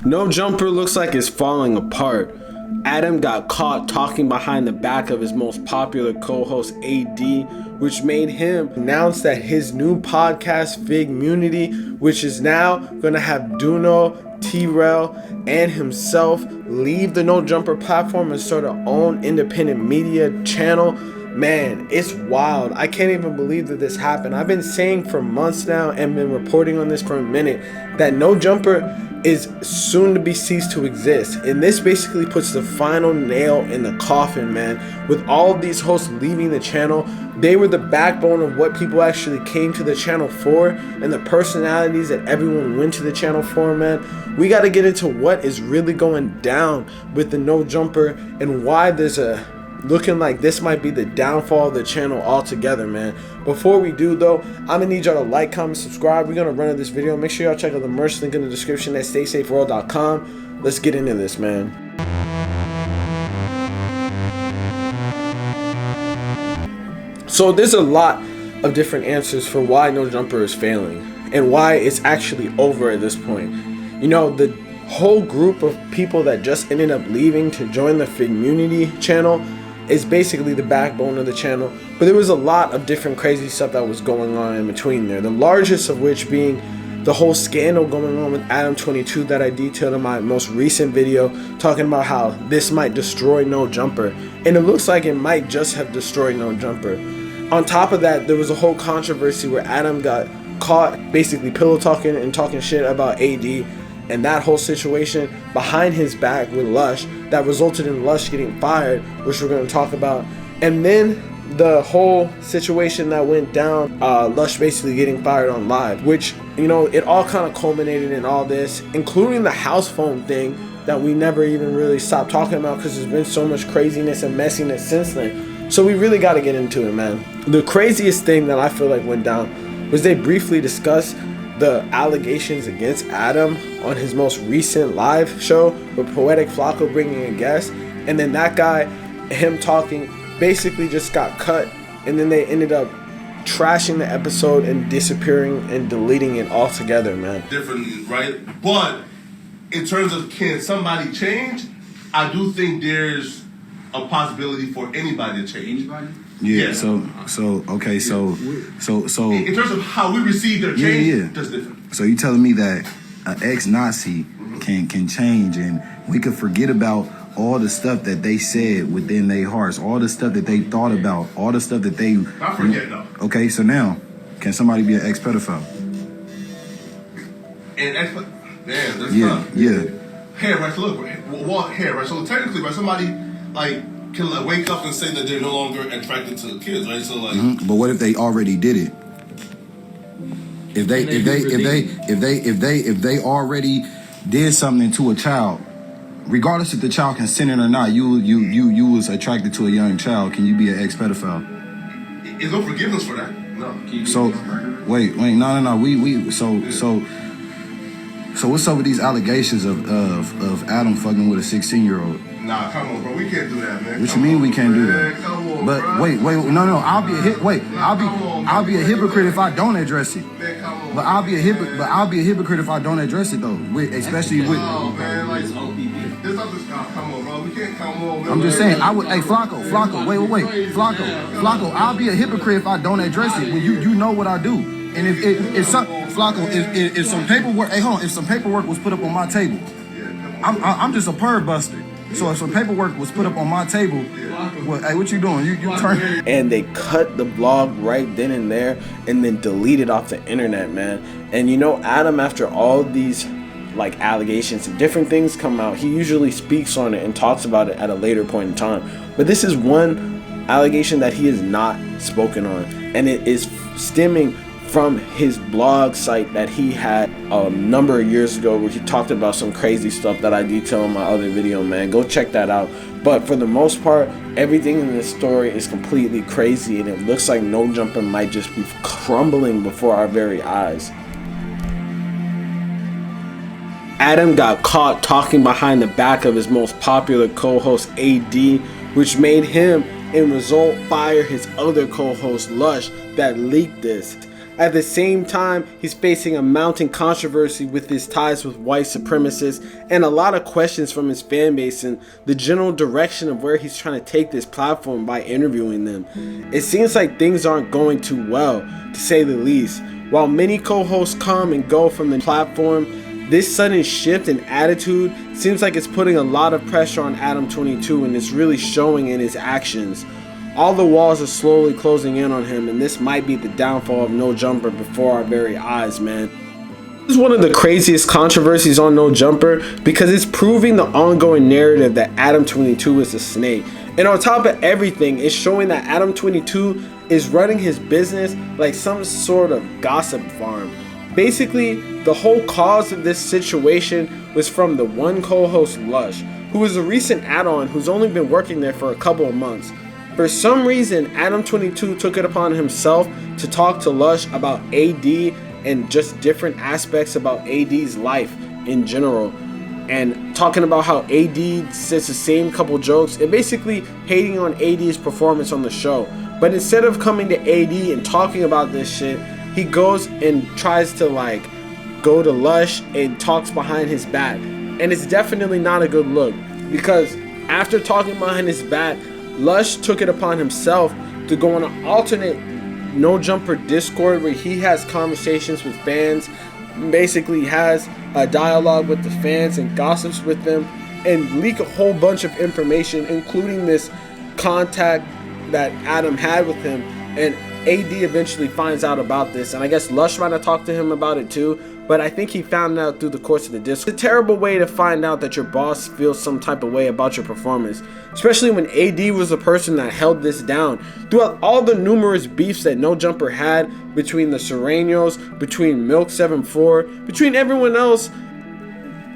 No Jumper looks like it's falling apart. Adam got caught talking behind the back of his most popular co-host AD, which made him announce that his new podcast Figmunity, which is now gonna have Duno, T-Rel, and himself leave the No Jumper platform and start their own independent media channel. Man, it's wild. I can't even believe that this happened. I've been saying for months now and been reporting on this for a minute that No Jumper is soon to be ceased to exist, and this basically puts the final nail in the coffin, man. With all of these hosts leaving the channel, they were the backbone of what people actually came to the channel for, and the personalities that everyone went to the channel for, man. We got to get into what is really going down with the No Jumper and why there's a looking like this might be the downfall of the channel altogether, man. Before we do though, I'm gonna need y'all to like, comment, subscribe. We're gonna run into this video. Make sure y'all check out the merch link in the description at staysafeworld.com. Let's get into this, man. So there's a lot of different answers for why No Jumper is failing and why it's actually over at this point. You know, the whole group of people that just ended up leaving to join the Figmunity channel is basically the backbone of the channel, but there was a lot of different crazy stuff that was going on in between there, the largest of which being the whole scandal going on with Adam22 that I detailed in my most recent video, talking about how this might destroy No Jumper, and it looks like it might just have destroyed No Jumper. On top of that, there was a whole controversy where Adam got caught basically pillow talking and talking shit about AD, and that whole situation behind his back with Lush that resulted in Lush getting fired, which we're going to talk about. And then the whole situation that went down, Lush basically getting fired on live, which, you know, it all kind of culminated in all this, including the house phone thing that we never even really stopped talking about because there's been so much craziness and messiness since then. So we really got to get into it, man. The craziest thing that I feel like went down was they briefly discussed the allegations against Adam on his most recent live show with Poetic Flacco bringing a guest, and then that guy, him talking, basically just got cut, and then they ended up trashing the episode and disappearing and deleting it altogether, man. Different, right? But in terms of can somebody change, I do think there's a possibility for anybody to change. Anybody? Yeah. So okay. So in terms of how we receive their change, that's different. So you telling me that an ex-Nazi can change, and we could forget about all the stuff that they said within their hearts, all the stuff that they thought about, all the stuff that they. I forget though. Okay, so now can somebody be an ex-pedophile? Man, that's tough. Yeah. Hey, right. So look, right. So technically, right, somebody like can like wake up and say that they're no longer attracted to kids, right? So like, But what if they already did it? If they already did something to a child, regardless if the child consented or not, you was attracted to a young child, can you be an ex-pedophile? There's no forgiveness for that. No. So wait, no. So what's up with these allegations of Adam fucking with a 16-year-old? Nah, come on, bro. We can't do that, man. What you mean we can't do that? Come on, but bro. wait, no. I'll be a hypocrite if I don't address it. Man, come on, But I'll be a hypocrite if I don't address it though. Especially with. Oh man, like this other stuff. Come on, bro. We can't come on. Man. I'm just saying. I would. Hey, Flacco. Wait. Flacco. I'll be a hypocrite if I don't address it. When you know what I do. And if some paperwork. Hey, hold on. If some paperwork was put up on my table, I'm just a perv buster. So if some paperwork was put up on my table, well, hey, what you doing? You turn. And they cut the vlog right then and there and then deleted off the internet, man. And you know, Adam, after all these like allegations and different things come out, he usually speaks on it and talks about it at a later point in time. But this is one allegation that he has not spoken on, and it is stemming from his blog site that he had a number of years ago, where he talked about some crazy stuff that I detail in my other video, man. Go check that out. But for the most part, everything in this story is completely crazy, and it looks like No Jumper might just be crumbling before our very eyes. Adam got caught talking behind the back of his most popular co-host AD, which made him, in result, fire his other co-host Lush that leaked this. At the same time, he's facing a mounting controversy with his ties with white supremacists and a lot of questions from his fan base and the general direction of where he's trying to take this platform by interviewing them. It seems like things aren't going too well, to say the least. While many co-hosts come and go from the platform, this sudden shift in attitude seems like it's putting a lot of pressure on Adam22, and it's really showing in his actions. All the walls are slowly closing in on him, and this might be the downfall of No Jumper before our very eyes, man. This is one of the craziest controversies on No Jumper because it's proving the ongoing narrative that Adam22 is a snake. And on top of everything, it's showing that Adam22 is running his business like some sort of gossip farm. Basically, the whole cause of this situation was from the one co-host, Lush, who is a recent add-on who's only been working there for a couple of months. For some reason, Adam22 took it upon himself to talk to Lush about AD and just different aspects about AD's life in general. And talking about how AD says the same couple jokes and basically hating on AD's performance on the show. But instead of coming to AD and talking about this shit, he goes and tries to like go to Lush and talks behind his back. And it's definitely not a good look because after talking behind his back, Lush took it upon himself to go on an alternate No Jumper Discord where he has conversations with fans, basically has a dialogue with the fans and gossips with them, and leak a whole bunch of information, including this contact that Adam had with him. And AD eventually finds out about this, and I guess Lush might have talked to him about it too, but I think he found out through the course of the Discord. It's a terrible way to find out that your boss feels some type of way about your performance, especially when AD was the person that held this down. Throughout all the numerous beefs that No Jumper had between the Serenos, between Milk74, between everyone else,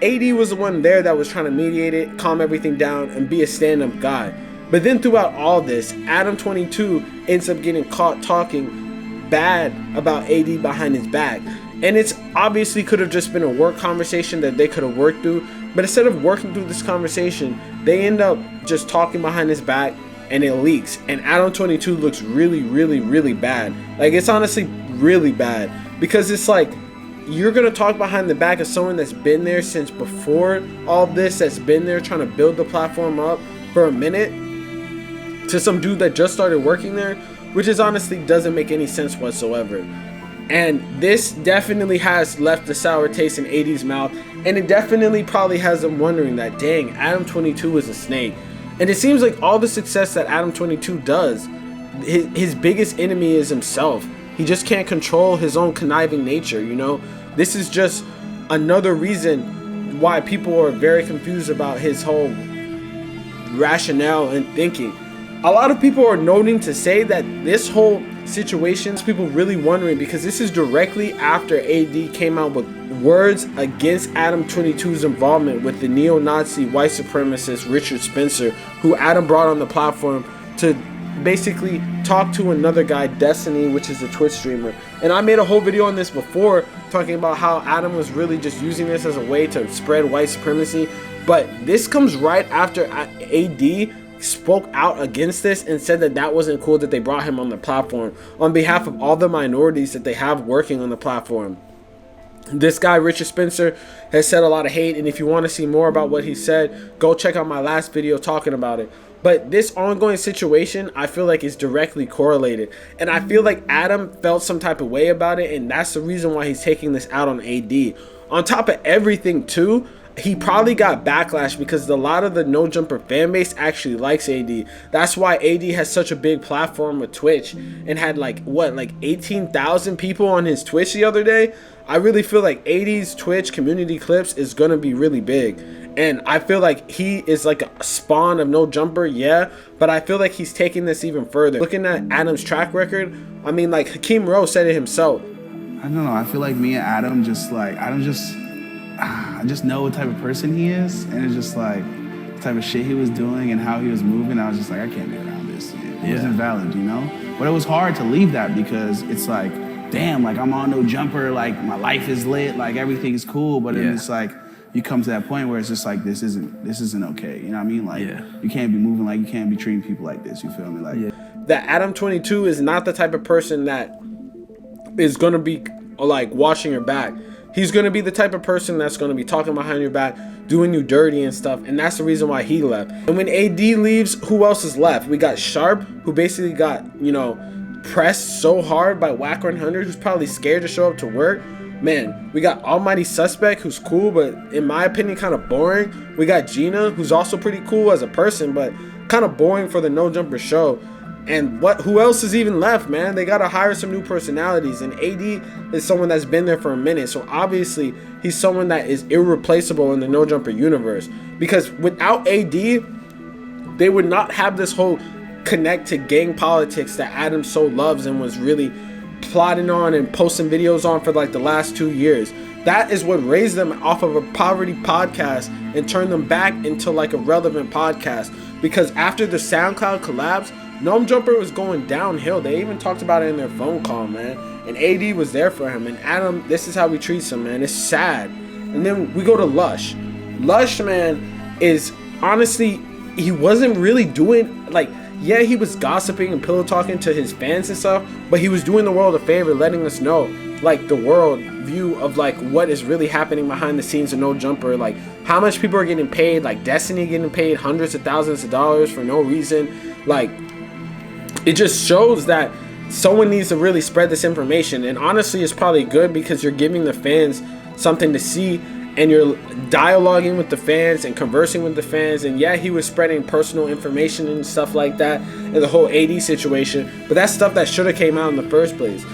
AD was the one there that was trying to mediate it, calm everything down, and be a stand-up guy. But then throughout all this, Adam22 ends up getting caught talking bad about AD behind his back. And it's obviously could have just been a work conversation that they could have worked through. But instead of working through this conversation, they end up just talking behind his back and it leaks. And Adam22 looks really, really, really bad. Like, it's honestly really bad. Because it's like, you're going to talk behind the back of someone that's been there since before all this, that's been there trying to build the platform up for a minute, to some dude that just started working there, which is honestly doesn't make any sense whatsoever. And this definitely has left a sour taste in AD's mouth, and it definitely probably has him wondering that, dang, Adam22 is a snake. And it seems like all the success that Adam22 does, his biggest enemy is himself. He just can't control his own conniving nature, you know? This is just another reason why people are very confused about his whole rationale and thinking. A lot of people are noting to say that this whole situation is people really wondering because this is directly after AD came out with words against Adam22's involvement with the neo-Nazi white supremacist Richard Spencer, who Adam brought on the platform to basically talk to another guy, Destiny, which is a Twitch streamer. And I made a whole video on this before talking about how Adam was really just using this as a way to spread white supremacy. But this comes right after AD spoke out against this and said that that wasn't cool that they brought him on the platform on behalf of all the minorities that they have working on the platform. This guy, Richard Spencer, has said a lot of hate, and if you want to see more about what he said, go check out my last video talking about it. But this ongoing situation, I feel like is directly correlated, and I feel like Adam felt some type of way about it, and that's the reason why he's taking this out on AD. On top of everything too, he probably got backlash because a lot of the No Jumper fan base actually likes AD. That's why AD has such a big platform with Twitch and had like 18,000 people on his Twitch the other day. I really feel like AD's Twitch community clips is gonna be really big, and I feel like he is like a spawn of No Jumper, yeah, but I feel like he's taking this even further. Looking at Adam's track record, I mean, like Hakeem Rose said it himself. I don't know, I feel like me and Adam I just know what type of person he is, and it's just like the type of shit he was doing and how he was moving. I was just like, I can't be around this. It wasn't valid, you know? But it was hard to leave that because it's like, damn, like I'm on No Jumper, like my life is lit, like everything's cool. But then it's like you come to that point where it's just like this isn't okay. You know what I mean? Like you can't be moving like you can't be treating people like this. You feel me? Like that Adam22 is not the type of person that is going to be like watching your back. He's going to be the type of person that's going to be talking behind your back, doing you dirty and stuff. And that's the reason why he left. And when AD leaves, who else is left? We got Sharp, who basically got, pressed so hard by Wack 100, who's probably scared to show up to work. Man, we got Almighty Suspect, who's cool, but in my opinion, kind of boring. We got Gina, who's also pretty cool as a person, but kind of boring for the No Jumper show. And who else is even left, man? They got to hire some new personalities. And AD is someone that's been there for a minute. So obviously, he's someone that is irreplaceable in the No Jumper universe. Because without AD, they would not have this whole connect to gang politics that Adam so loves and was really plotting on and posting videos on for like the last 2 years. That is what raised them off of a poverty podcast and turned them back into like a relevant podcast. Because after the SoundCloud collapse, No Jumper was going downhill. They even talked about it in their phone call, man. And AD was there for him. And Adam, this is how we treat him, man. It's sad. And then we go to Lush. Lush, man, is honestly, he wasn't really doing, like, yeah, he was gossiping and pillow talking to his fans and stuff, but he was doing the world a favor, letting us know, like, the world view of, like, what is really happening behind the scenes of No Jumper, like, how much people are getting paid, like, Destiny getting paid hundreds of thousands of dollars for no reason. Like, it just shows that someone needs to really spread this information. And honestly, it's probably good because you're giving the fans something to see, and you're dialoguing with the fans and conversing with the fans. And yeah, he was spreading personal information and stuff like that in the whole AD situation, but that's stuff that should have came out in the first place.